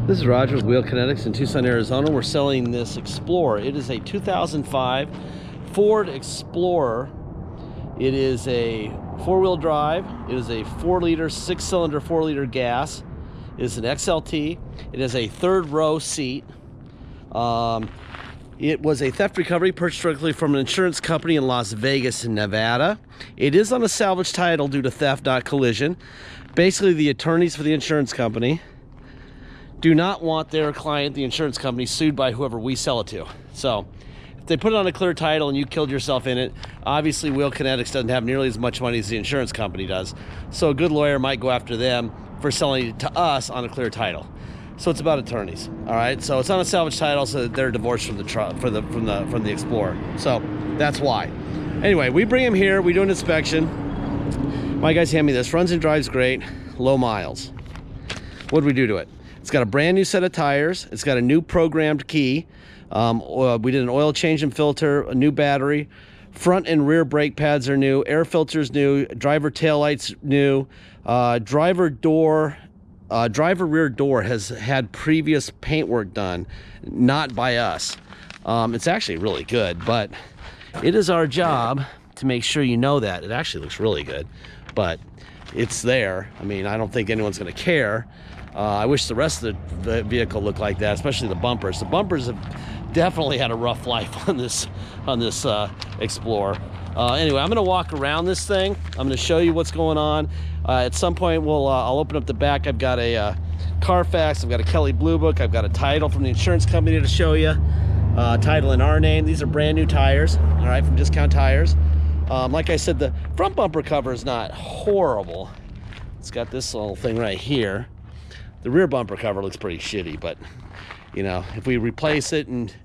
This is Roger with Wheel Kinetics in Tucson, Arizona. We're selling this Explorer. It is a 2005 Ford Explorer. It is a four-wheel drive. It is a 4-liter, 6-cylinder, 4-liter gas. It is an XLT. It has a third-row seat. It was a theft recovery purchased directly from an insurance company in Las Vegas, Nevada. It is on a salvage title due to theft, not collision. Basically, the attorneys for the insurance company do not want their client, the insurance company, sued by whoever we sell it to. So if they put it on a clear title and you killed yourself in it, obviously Wheel Kinetics doesn't have nearly as much money as the insurance company does. So a good lawyer might go after them for selling it to us on a clear title. So it's about attorneys, all right? So it's on a salvage title, so they're divorced from the Explorer. So that's why. Anyway, we bring him here, we do an inspection. My guys hand me this. Runs and drives great, low miles. What do we do to it? It's got a brand new set of tires. It's got a new programmed key. We did an oil change and filter, a new battery. Front and rear brake pads are new. Air filter's new. Driver taillights new. Driver rear door has had previous paintwork done, not by us. It's actually really good, but it is our job to make sure you know that. It actually looks really good, but it's there. I mean, I don't think anyone's going to care. I wish the rest of the vehicle looked like that, especially the bumpers. The bumpers have definitely had a rough life on this Explorer. Anyway, I'm going to walk around this thing. I'm going to show you what's going on. At some point, I'll open up the back. I've got a Carfax. I've got a Kelley Blue Book. I've got a title from the insurance company to show you. Title in our name. These are brand new tires, all right, from Discount Tires. Like I said, the front bumper cover is not horrible. It's got this little thing right here. The rear bumper cover looks pretty shitty, but you know, if we replace it and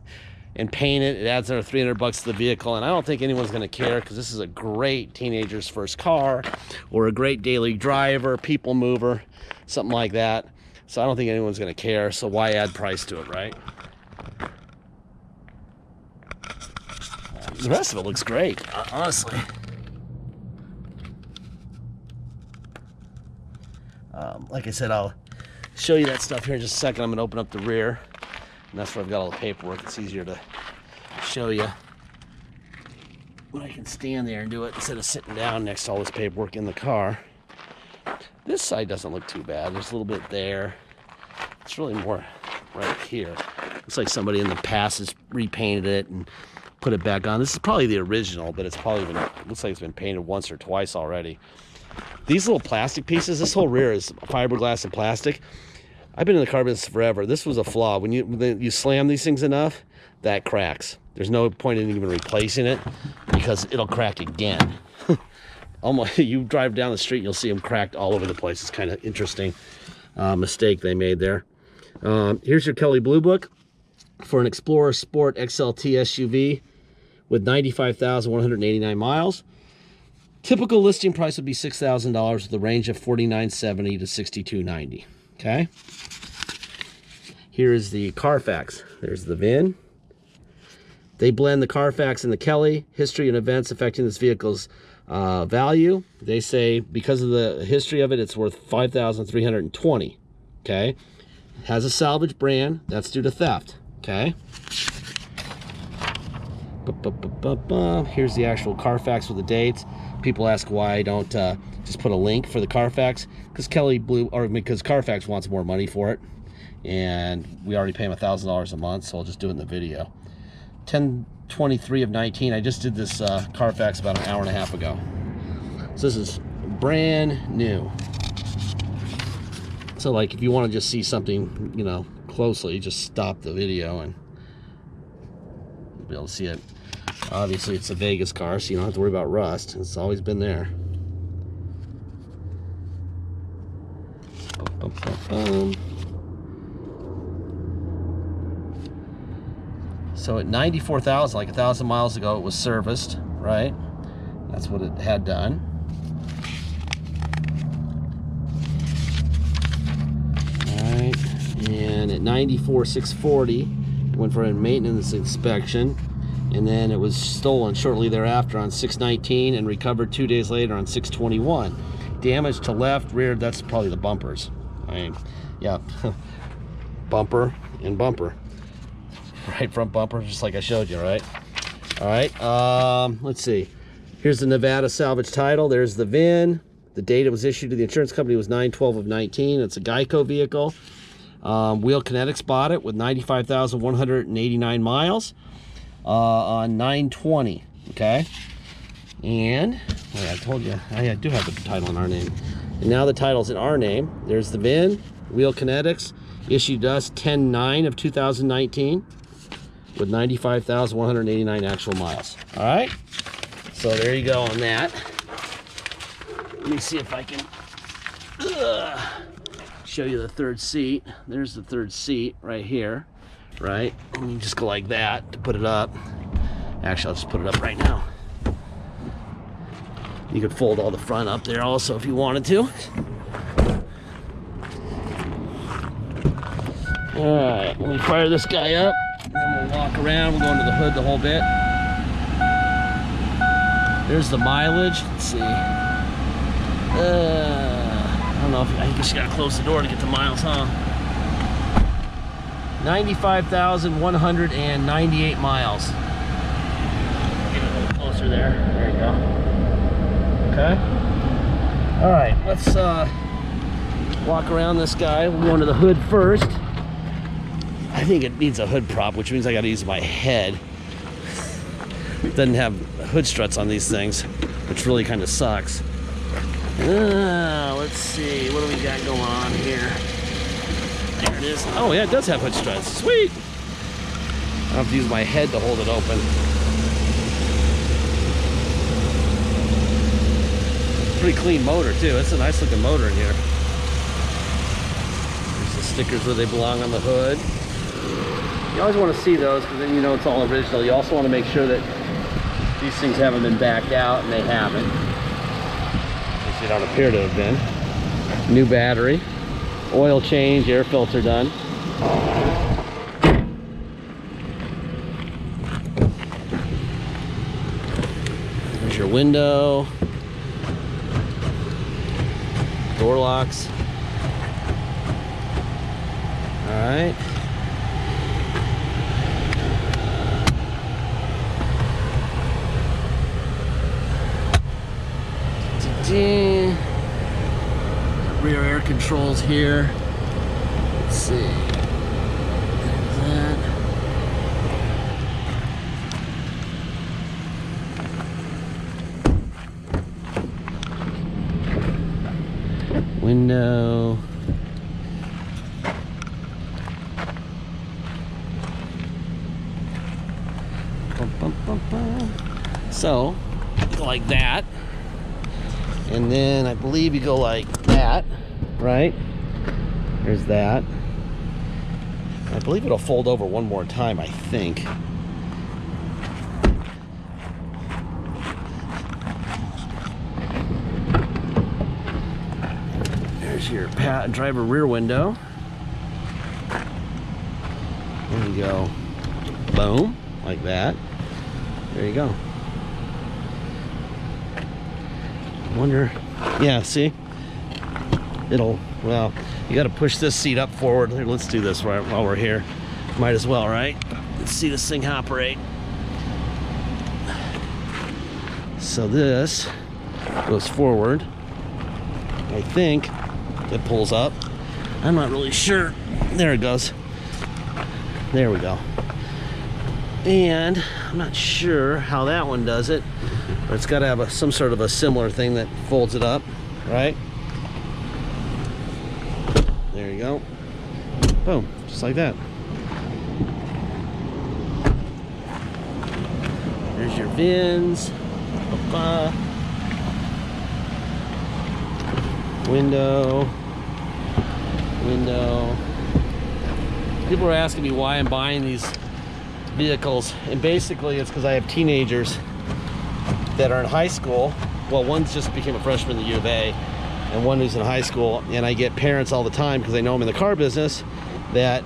paint it, it adds another $300 to the vehicle, and I don't think anyone's going to care because this is a great teenager's first car or a great daily driver, people mover, something like that. So I don't think anyone's going to care, so why add price to it, right? The rest of it looks great, honestly. Like I said, I'll show you that stuff here in just a second. I'm going to open up the rear, and that's where I've got all the paperwork. It's easier to show you when I can stand there and do it instead of sitting down next to all this paperwork in the car. This side doesn't look too bad. There's a little bit there. It's really more right here. Looks like somebody in the past has repainted it and put it back on. This is probably the original, but it's probably been, looks like it's been painted once or twice already. These little plastic pieces, this whole rear is fiberglass and plastic. I've been in the car business forever. This was a flaw. When you slam these things enough, that cracks. There's no point in even replacing it because it'll crack again. Almost, you drive down the street, you'll see them cracked all over the place. It's kind of interesting mistake they made there. Here's your Kelley Blue Book for an Explorer Sport XLT SUV with 95,189 miles. Typical listing price would be $6,000 with a range of $4,970 to $6,290. Okay. Here is the Carfax. There's the VIN. They blend the Carfax and the Kelley. History and events affecting this vehicle's value. They say because of the history of it, it's worth $5,320. Okay. It has a salvage brand. That's due to theft. Okay. Here's the actual Carfax with the dates. People ask why I don't just put a link for the Carfax, because because Carfax wants more money for it, and we already pay them $1,000 a month, so I'll just do it in the video. 10/23 of 19. I just did this Carfax about an hour and a half ago. So this is brand new. So like if you want to just see something, you know, closely, just stop the video and you'll be able to see it. Obviously it's a Vegas car, so you don't have to worry about rust. It's always been there. So at 94,000, like 1,000 miles ago, it was serviced, right? That's what it had done. All right, and at 94,640, it went for a maintenance inspection. And then it was stolen shortly thereafter on 6/19 and recovered 2 days later on 6/21. Damage to left, rear, that's probably the bumpers. I mean, yeah. bumper and bumper. Right front bumper, just like I showed you, right? All right, let's see. Here's the Nevada salvage title. There's the VIN. The date it was issued to the insurance company was 9/12 of 19. It's a Geico vehicle. Wheel Kinetics bought it with 95,189 miles on 9/20, okay? And, well, I told you, I do have the title in our name. And now the title's in our name. There's the VIN, Wheel Kinetics, issued to us 10/9 of 2019 with 95,189 actual miles. All right? So there you go on that. Let me see if I can show you the third seat. There's the third seat right here, right? And you just go like that to put it up. Actually, I'll just put it up right now. You could fold all the front up there also if you wanted to. All right, let me fire this guy up. And then we'll walk around. We'll go into the hood the whole bit. There's the mileage. Let's see. I don't know if I guess you gotta close the door to get the miles, huh? 95,198 miles. Get a little closer there. There you go. Okay. All right, let's walk around this guy. We'll go into the hood first. I think it needs a hood prop, which means I gotta use my head. It doesn't have hood struts on these things, which really kind of sucks. Let's see, what do we got going on here? There it is. Oh yeah, it does have hood struts. Sweet. I have to use my head to hold it open. Pretty clean motor too. It's a nice looking motor in here. There's the stickers where they belong on the hood. You always want to see those because then you know it's all original. You also want to make sure that these things haven't been backed out, and they haven't. They don't appear to have been. New battery, oil change, air filter done. There's your window, door locks. All right. Rear air controls here. Let's see. There's that. Window. Bum, bum, bum, bum. So, go like that. And then I believe you go like that, right? There's that. I believe it'll fold over one more time, I think. There's your driver rear window. There you go. Boom, like that. There you go. Wonder, yeah, see, it'll, well, you got to push this seat up forward. Here, let's do this while we're here. Might as well, right? Let's see this thing operate. So this goes forward. I think it pulls up. I'm not really sure. There it goes. There we go. And I'm not sure how that one does it. But it's got to have some sort of a similar thing that folds it up, right? There you go. Boom, just like that. There's your VINs. Window. Window. People are asking me why I'm buying these vehicles, and basically it's because I have teenagers that are in high school. Well, one's just became a freshman at the U of A, and one who's in high school, and I get parents all the time because they know I'm in the car business that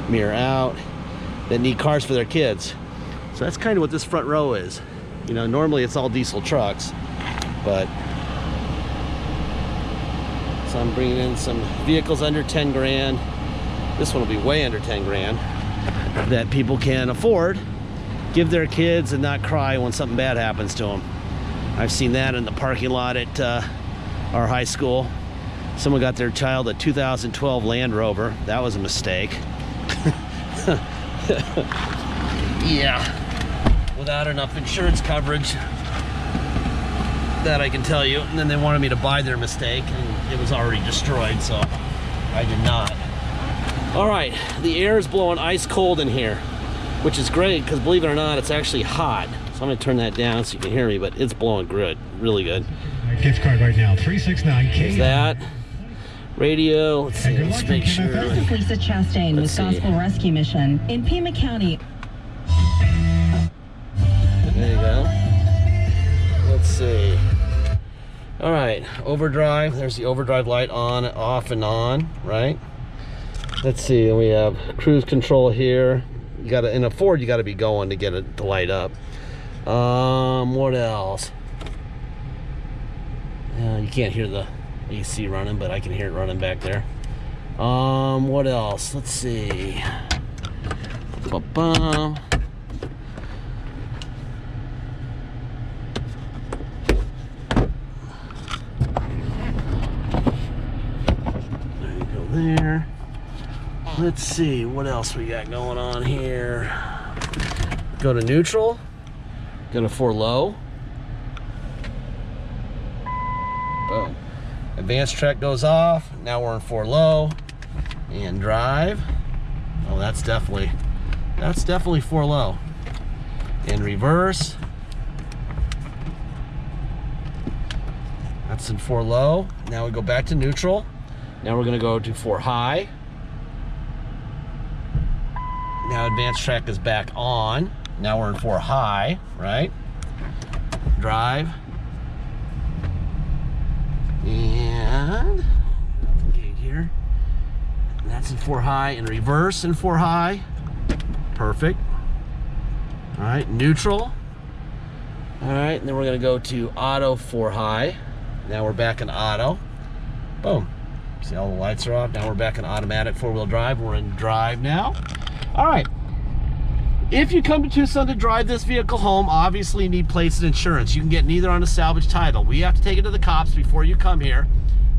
mirror out, that need cars for their kids. So that's kind of what this front row is. You know, normally it's all diesel trucks, but so I'm bringing in some vehicles under 10 grand. This one will be way under 10 grand that people can afford, give their kids and not cry when something bad happens to them. I've seen that in the parking lot at our high school. Someone got their child a 2012 Land Rover. That was a mistake. Yeah, without enough insurance coverage, that I can tell you. And then they wanted me to buy their mistake, and it was already destroyed, so I did not. All right, the air is blowing ice cold in here, which is great because, believe it or not, it's actually hot. So I'm gonna turn that down so you can hear me, but it's blowing good, really good. Gift card right now, 369K. There's that. Radio, let's see, let's make sure. This is Lisa Chastain with Gospel Rescue Mission in Pima County. There you go. Let's see. All right, overdrive. There's the overdrive light on, off, and on, right? Let's see, we have cruise control here. You gotta, in a Ford, you gotta be going to get it to light up. What else? You can't hear the AC running, but I can hear it running back there. What else? Let's see. Ba-bum. There you go there. Let's see, what else we got going on here? Go to neutral. Go to 4 low. Boom. Advanced track goes off. Now we're in 4 low. And drive. Oh, that's definitely 4 low. And reverse. That's in 4 low. Now we go back to neutral. Now we're gonna go to 4 high. Now advanced track is back on. Now we're in 4 high, right? Drive. And gate here. And that's in 4 high, and reverse in 4 high. Perfect. All right, neutral. All right, and then we're gonna go to auto 4 high. Now we're back in auto. Boom. See, all the lights are off. Now we're back in automatic 4-wheel drive. We're in drive now. All right. If you come to Tucson to drive this vehicle home, obviously you need plates and insurance. You can get neither on a salvage title. We have to take it to the cops before you come here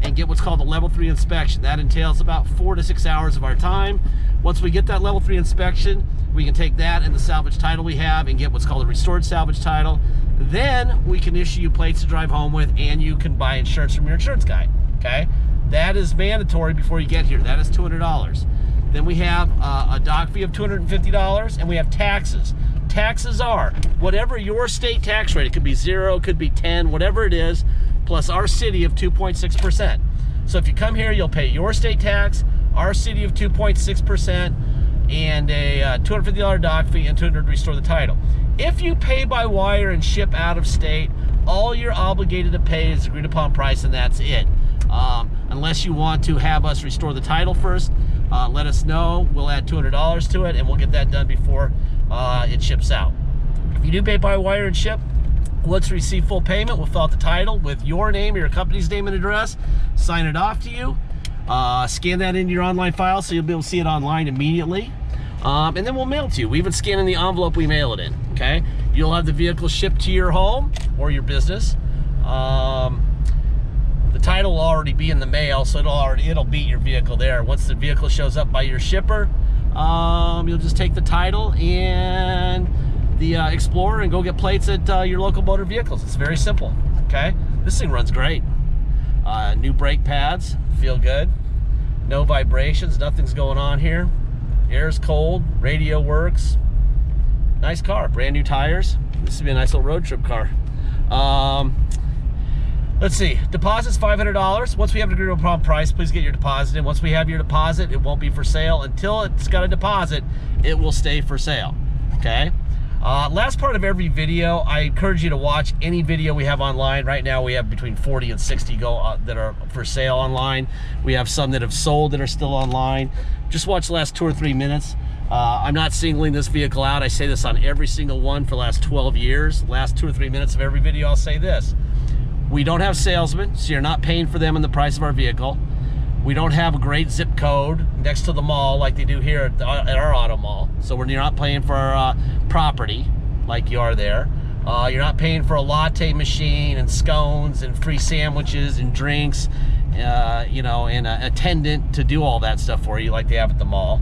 and get what's called a level 3 inspection. That entails about 4 to 6 hours of our time. Once we get that level 3 inspection, we can take that and the salvage title we have and get what's called a restored salvage title. Then we can issue you plates to drive home with, and you can buy insurance from your insurance guy, okay? That is mandatory before you get here. That is $200. Then we have a dock fee of $250, and we have taxes. Taxes are whatever your state tax rate. It could be 0, could be 10, whatever it is, plus our city of 2.6%. So if you come here, you'll pay your state tax, our city of 2.6%, and a $250 dock fee, and $200 to restore the title. If you pay by wire and ship out of state, all you're obligated to pay is agreed upon price, and that's it. Unless you want to have us restore the title first, let us know. We'll add $200 to it, and we'll get that done before it ships out. If you do pay by wire and ship, once we receive full payment, we'll fill out the title with your name, your company's name and address, sign it off to you, scan that into your online file so you'll be able to see it online immediately, and then we'll mail it to you. We even scan in the envelope we mail it in, okay? You'll have the vehicle shipped to your home or your business. The title will already be in the mail, so it'll beat your vehicle there. Once the vehicle shows up by your shipper, you'll just take the title and the Explorer and go get plates at your local motor vehicles. It's very simple, okay? This thing runs great. New brake pads, feel good. No vibrations, nothing's going on here. Air's cold, radio works. Nice car, brand new tires. This would be a nice little road trip car. Let's see, deposit's $500. Once we have an agreed upon price, please get your deposit in. Once we have your deposit, it won't be for sale. Until it's got a deposit, it will stay for sale, okay? Last part of every video, I encourage you to watch any video we have online. Right now we have between 40 and 60 that are for sale online. We have some that have sold that are still online. Just watch the last 2 or 3 minutes. I'm not singling this vehicle out. I say this on every single one for the last 12 years. Last 2 or 3 minutes of every video, I'll say this. We don't have salesmen, so you're not paying for them in the price of our vehicle. We don't have a great zip code next to the mall like they do here at our auto mall. So you're not paying for property like you are there. You're not paying for a latte machine and scones and free sandwiches and drinks, you know, and an attendant to do all that stuff for you like they have at the mall.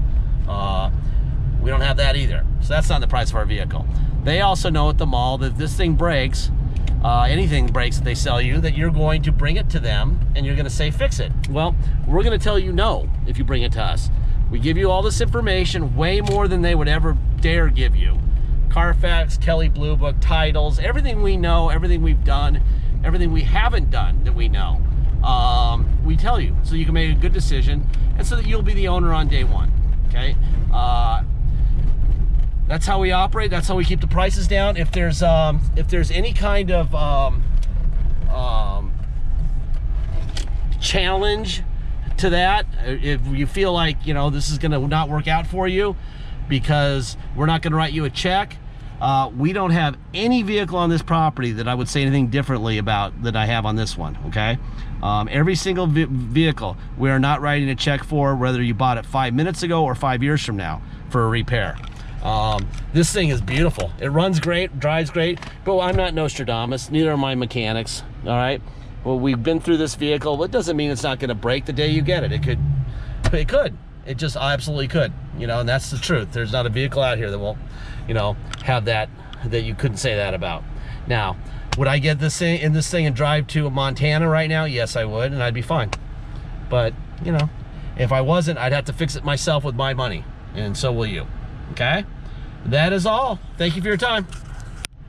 We don't have that either. So that's not the price of our vehicle. They also know at the mall that if this thing breaks, anything breaks that they sell you, that you're going to bring it to them and you're going to say, fix it. Well, we're going to tell you no if you bring it to us. We give you all this information, way more than they would ever dare give you. Carfax, Kelley Blue Book, titles, everything we know, everything we've done, everything we haven't done that we know, we tell you so you can make a good decision and so that you'll be the owner on day one. Okay, that's how we operate. That's how we keep the prices down. If there's any kind of challenge to that, if you feel like, you know, this is gonna not work out for you because we're not gonna write you a check, we don't have any vehicle on this property that I would say anything differently about that I have on this one. Okay, every single vehicle we are not writing a check for, whether you bought it 5 minutes ago or 5 years from now for a repair. This thing is beautiful. It runs great, drives great, but I'm not Nostradamus, neither are my mechanics. All right, well, we've been through this vehicle. It doesn't mean it's not going to break the day you get it. It could. It just absolutely could, you know, and that's the truth. There's not a vehicle out here that won't, you know, have that you couldn't say that about. Now, would I get this thing and drive to Montana right now? Yes, I would, and I'd be fine. But, you know, if I wasn't, I'd have to fix it myself with my money, and so will you. Okay? That is all. Thank you for your time.